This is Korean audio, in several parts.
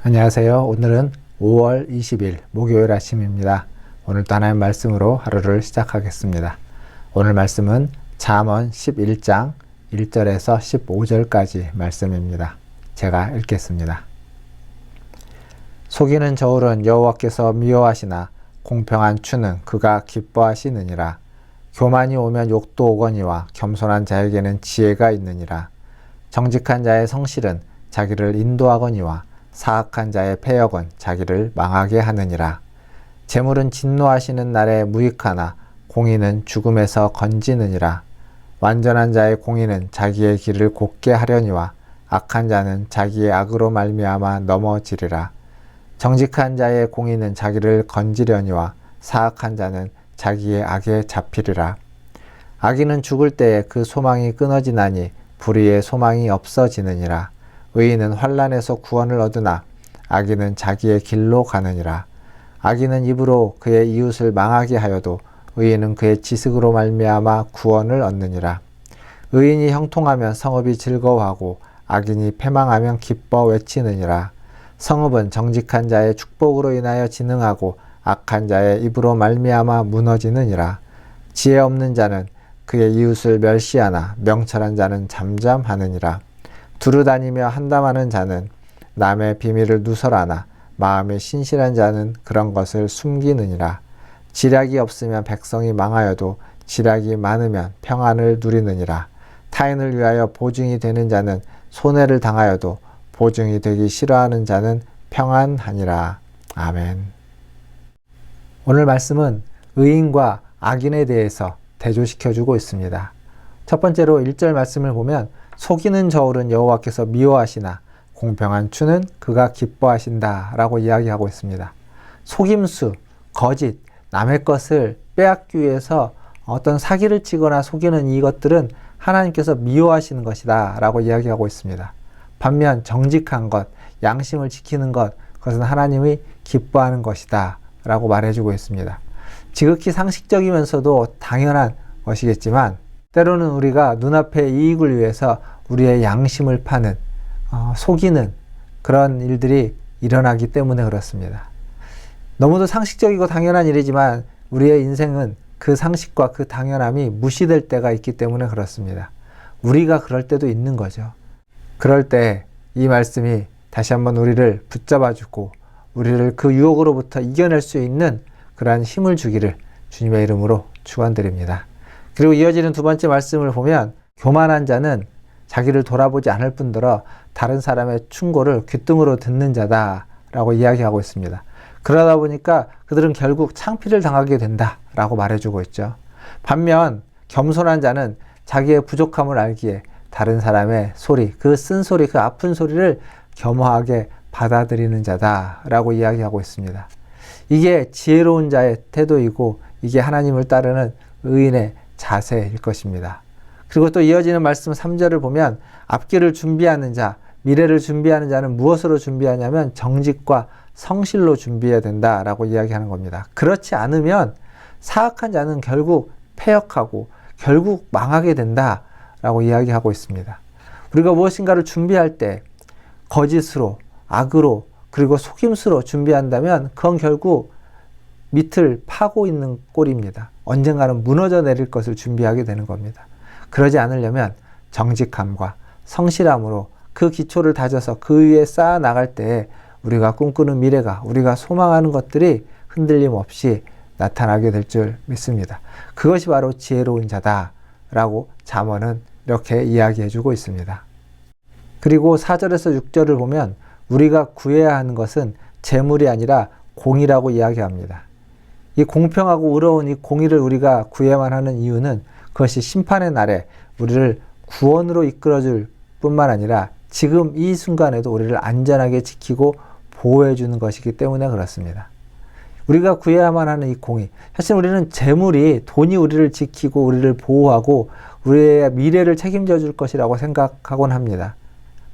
안녕하세요. 오늘은 5월 20일 목요일 아침입니다. 오늘도 하나님 말씀으로 하루를 시작하겠습니다. 오늘 말씀은 잠언 11장 1절에서 15절까지 말씀입니다. 제가 읽겠습니다. 속이는 저울은 여호와께서 미워하시나 공평한 추는 그가 기뻐하시느니라. 교만이 오면 욕도 오거니와 겸손한 자에게는 지혜가 있느니라. 정직한 자의 성실은 자기를 인도하거니와 사악한 자의 패역은 자기를 망하게 하느니라. 재물은 진노하시는 날에 무익하나 공의는 죽음에서 건지느니라. 완전한 자의 공의는 자기의 길을 곧게 하려니와 악한 자는 자기의 악으로 말미암아 넘어지리라. 정직한 자의 공의는 자기를 건지려니와 사악한 자는 자기의 악에 잡히리라. 악인은 죽을 때에 그 소망이 끊어지나니 불의의 소망이 없어지느니라. 의인은 환난에서 구원을 얻으나 악인은 자기의 길로 가느니라. 악인은 입으로 그의 이웃을 망하게 하여도 의인은 그의 지식으로 말미암아 구원을 얻느니라. 의인이 형통하면 성읍이 즐거워하고 악인이 패망하면 기뻐 외치느니라. 성읍은 정직한 자의 축복으로 인하여 진흥하고 악한 자의 입으로 말미암아 무너지느니라. 지혜 없는 자는 그의 이웃을 멸시하나 명철한 자는 잠잠하느니라. 두루다니며 한담하는 자는 남의 비밀을 누설하나 마음에 신실한 자는 그런 것을 숨기느니라. 지략이 없으면 백성이 망하여도 지략이 많으면 평안을 누리느니라. 타인을 위하여 보증이 되는 자는 손해를 당하여도 보증이 되기 싫어하는 자는 평안하니라. 아멘. 오늘 말씀은 의인과 악인에 대해서 대조시켜주고 있습니다. 첫 번째로 1절 말씀을 보면 속이는 저울은 여호와께서 미워하시나 공평한 추는 그가 기뻐하신다 라고 이야기하고 있습니다. 속임수, 거짓, 남의 것을 빼앗기 위해서 어떤 사기를 치거나 속이는 이것들은 하나님께서 미워하시는 것이다 라고 이야기하고 있습니다. 반면 정직한 것, 양심을 지키는 것, 그것은 하나님이 기뻐하는 것이다 라고 말해주고 있습니다. 지극히 상식적이면서도 당연한 것이겠지만 때로는 우리가 눈앞의 이익을 위해서 우리의 양심을 파는, 속이는 그런 일들이 일어나기 때문에 그렇습니다. 너무도 상식적이고 당연한 일이지만 우리의 인생은 그 상식과 그 당연함이 무시될 때가 있기 때문에 그렇습니다. 우리가 그럴 때도 있는 거죠. 그럴 때 이 말씀이 다시 한번 우리를 붙잡아주고 우리를 그 유혹으로부터 이겨낼 수 있는 그러한 힘을 주기를 주님의 이름으로 축원드립니다. 그리고 이어지는 두 번째 말씀을 보면 교만한 자는 자기를 돌아보지 않을 뿐더러 다른 사람의 충고를 귓등으로 듣는 자다라고 이야기하고 있습니다. 그러다 보니까 그들은 결국 창피를 당하게 된다라고 말해주고 있죠. 반면 겸손한 자는 자기의 부족함을 알기에 다른 사람의 소리, 그 쓴소리, 그 아픈 소리를 겸허하게 받아들이는 자다라고 이야기하고 있습니다. 이게 지혜로운 자의 태도이고 이게 하나님을 따르는 의인의 자세일 것입니다. 그리고 또 이어지는 말씀 3절을 보면 앞길을 준비하는 자, 미래를 준비하는 자는 무엇으로 준비하냐면 정직과 성실로 준비해야 된다라고 이야기하는 겁니다. 그렇지 않으면 사악한 자는 결국 패역하고 결국 망하게 된다라고 이야기하고 있습니다. 우리가 무엇인가를 준비할 때 거짓으로, 악으로, 그리고 속임수로 준비한다면 그건 결국 밑을 파고 있는 꼴입니다. 언젠가는 무너져 내릴 것을 준비하게 되는 겁니다. 그러지 않으려면 정직함과 성실함으로 그 기초를 다져서 그 위에 쌓아 나갈 때 우리가 꿈꾸는 미래가, 우리가 소망하는 것들이 흔들림 없이 나타나게 될 줄 믿습니다. 그것이 바로 지혜로운 자다라고 잠언은 이렇게 이야기해주고 있습니다. 그리고 4절에서 6절을 보면 우리가 구해야 하는 것은 재물이 아니라 공의라고 이야기합니다. 이 공평하고 의로운 이 공의를 우리가 구해야만 하는 이유는 그것이 심판의 날에 우리를 구원으로 이끌어줄 뿐만 아니라 지금 이 순간에도 우리를 안전하게 지키고 보호해주는 것이기 때문에 그렇습니다. 우리가 구해야만 하는 이 공의, 사실 우리는 재물이, 돈이 우리를 지키고 우리를 보호하고 우리의 미래를 책임져 줄 것이라고 생각하곤 합니다.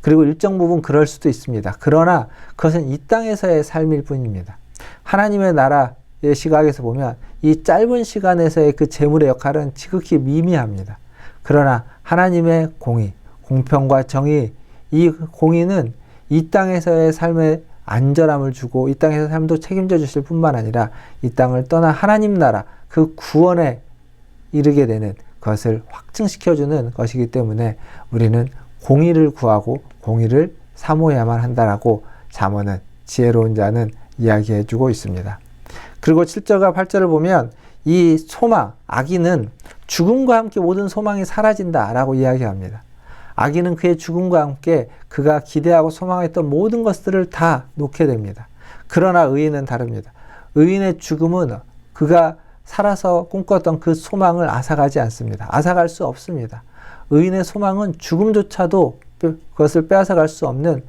그리고 일정 부분 그럴 수도 있습니다. 그러나 그것은 이 땅에서의 삶일 뿐입니다. 하나님의 나라의 시각에서 보면 이 짧은 시간에서의 그 재물의 역할은 지극히 미미합니다. 그러나 하나님의 공의, 공평과 정의, 이 공의는 이 땅에서의 삶에 안전함을 주고 이 땅에서 삶도 책임져 주실 뿐만 아니라 이 땅을 떠나 하나님 나라 그 구원에 이르게 되는 것을 확증시켜주는 것이기 때문에 우리는 공의를 구하고 공의를 사모해야만 한다라고 잠언은 지혜로운 자는 이야기해주고 있습니다. 그리고 7절과 8절을 보면 이 소망, 악인은 죽음과 함께 모든 소망이 사라진다라고 이야기합니다. 악인은 그의 죽음과 함께 그가 기대하고 소망했던 모든 것들을 다 놓게 됩니다. 그러나 의인은 다릅니다. 의인의 죽음은 그가 살아서 꿈꿨던 그 소망을 앗아가지 않습니다. 앗아갈 수 없습니다. 의인의 소망은 죽음조차도 그것을 빼앗아갈 수 없는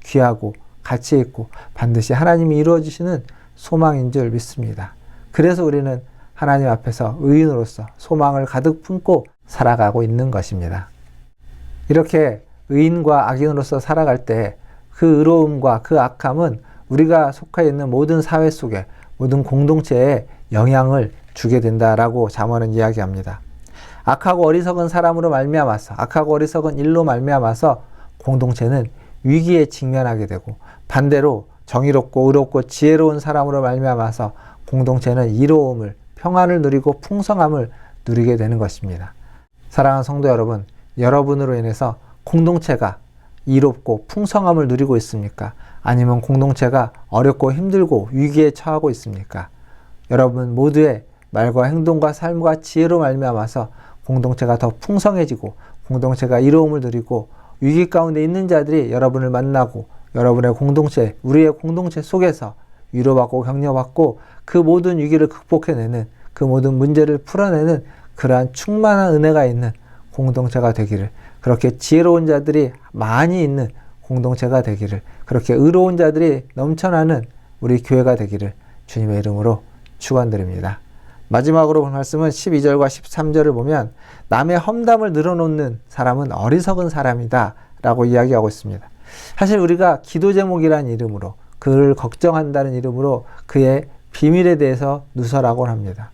귀하고 가치 있고 반드시 하나님이 이루어주시는 소망인 줄 믿습니다. 그래서 우리는 하나님 앞에서 의인으로서 소망을 가득 품고 살아가고 있는 것입니다. 이렇게 의인과 악인으로서 살아갈 때 그 의로움과 그 악함은 우리가 속해 있는 모든 사회 속에 모든 공동체에 영향을 주게 된다라고 잠언은 이야기합니다. 악하고 어리석은 사람으로 말미암아서 악하고 어리석은 일로 말미암아서 공동체는 위기에 직면하게 되고 반대로 정의롭고 의롭고 지혜로운 사람으로 말미암아서 공동체는 이로움을 평안을 누리고 풍성함을 누리게 되는 것입니다. 사랑하는 성도 여러분, 여러분으로 인해서 공동체가 이롭고 풍성함을 누리고 있습니까? 아니면 공동체가 어렵고 힘들고 위기에 처하고 있습니까? 여러분 모두의 말과 행동과 삶과 지혜로 말미암아서 공동체가 더 풍성해지고 공동체가 이로움을 누리고 위기 가운데 있는 자들이 여러분을 만나고 여러분의 공동체, 우리의 공동체 속에서 위로받고 격려받고 그 모든 위기를 극복해내는 그 모든 문제를 풀어내는 그러한 충만한 은혜가 있는 공동체가 되기를, 그렇게 지혜로운 자들이 많이 있는 공동체가 되기를, 그렇게 의로운 자들이 넘쳐나는 우리 교회가 되기를 주님의 이름으로 축원드립니다. 마지막으로 본 말씀은 12절과 13절을 보면 남의 험담을 늘어놓는 사람은 어리석은 사람이다 라고 이야기하고 있습니다. 사실 우리가 기도 제목이라는 이름으로 그를 걱정한다는 이름으로 그의 비밀에 대해서 누설하곤 합니다.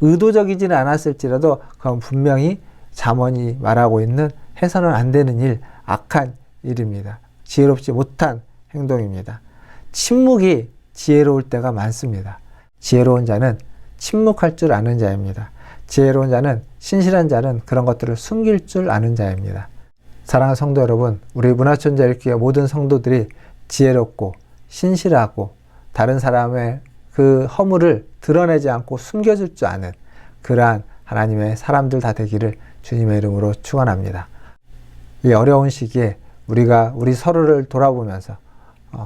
의도적이지는 않았을지라도 그건 분명히 잠언이 말하고 있는 해서는 안 되는 일, 악한 일입니다. 지혜롭지 못한 행동입니다. 침묵이 지혜로울 때가 많습니다. 지혜로운 자는 침묵할 줄 아는 자입니다. 지혜로운 자는, 신실한 자는 그런 것들을 숨길 줄 아는 자입니다. 사랑하는 성도 여러분, 우리 문화촌자일교회 모든 성도들이 지혜롭고 신실하고 다른 사람의 그 허물을 드러내지 않고 숨겨줄 줄 아는 그러한 하나님의 사람들 다 되기를 주님의 이름으로 축원합니다. 이 어려운 시기에 우리가 우리 서로를 돌아보면서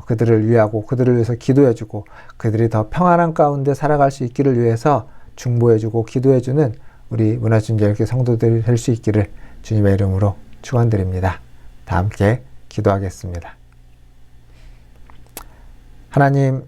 그들을 위하고 그들을 위해서 기도해주고 그들이 더 평안한 가운데 살아갈 수 있기를 위해서 중보해주고 기도해주는 우리 문화촌자일교회 성도들이 될 수 있기를 주님의 이름으로 축원드립니다. 다 함께 기도하겠습니다. 하나님,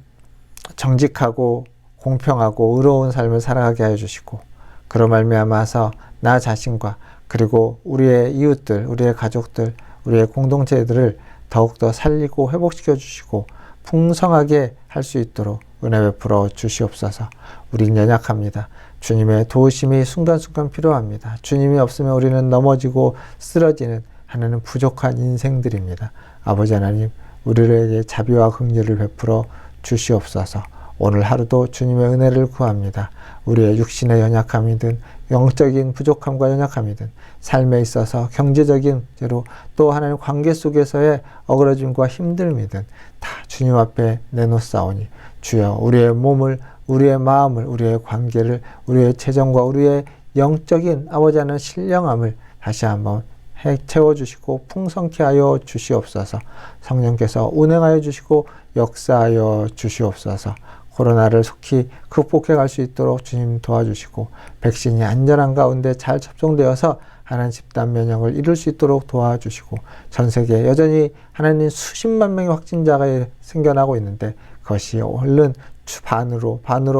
정직하고 공평하고 의로운 삶을 살아가게 하여 주시고 그로 말미암아서 나 자신과 그리고 우리의 이웃들, 우리의 가족들, 우리의 공동체들을 더욱더 살리고 회복시켜 주시고 풍성하게 할 수 있도록 은혜 베풀어 주시옵소서. 우린 연약합니다. 주님의 도우심이 순간순간 필요합니다. 주님이 없으면 우리는 넘어지고 쓰러지는 하나는 부족한 인생들입니다. 아버지 하나님, 우리에게 자비와 긍휼을 베풀어 주시옵소서. 오늘 하루도 주님의 은혜를 구합니다. 우리의 육신의 연약함이든 영적인 부족함과 연약함이든 삶에 있어서 경제적인 문제로 또 하나님 관계 속에서의 어그러짐과 힘듦이든 다 주님 앞에 내놓사오니 주여 우리의 몸을, 우리의 마음을, 우리의 관계를, 우리의 재정과 우리의 영적인 아버지 하나님 신령함을 다시 한번 채워주시고 풍성케 하여 주시옵소서. 성령께서 운행하여 주시고 역사하여 주시옵소서. 코로나를 속히 극복해 갈 수 있도록 주님 도와주시고 백신이 안전한 가운데 잘 접종되어서 하나님 집단 면역을 이룰 수 있도록 도와주시고 전 세계에 여전히 하나님 수십만 명의 확진자가 생겨나고 있는데 그것이 얼른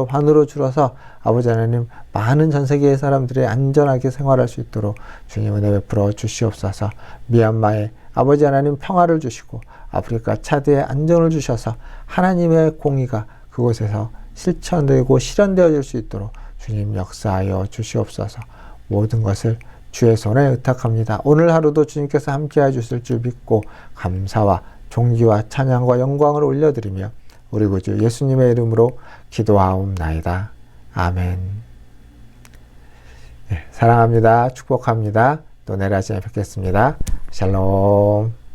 반으로 줄어서 아버지 하나님 많은 전 세계의 사람들이 안전하게 생활할 수 있도록 주님 은혜 베풀어 주시옵소서. 미얀마에 아버지 하나님 평화를 주시고 아프리카 차드에 안정을 주셔서 하나님의 공의가 그곳에서 실천되고 실현되어질 수 있도록 주님 역사하여 주시옵소서. 모든 것을 주의 손에 의탁합니다. 오늘 하루도 주님께서 함께해 주실 줄 믿고 감사와 존귀와 찬양과 영광을 올려드리며 우리 구주 예수님의 이름으로 기도하옵나이다. 아멘. 네, 사랑합니다. 축복합니다. 또 내일 아침에 뵙겠습니다. 샬롬.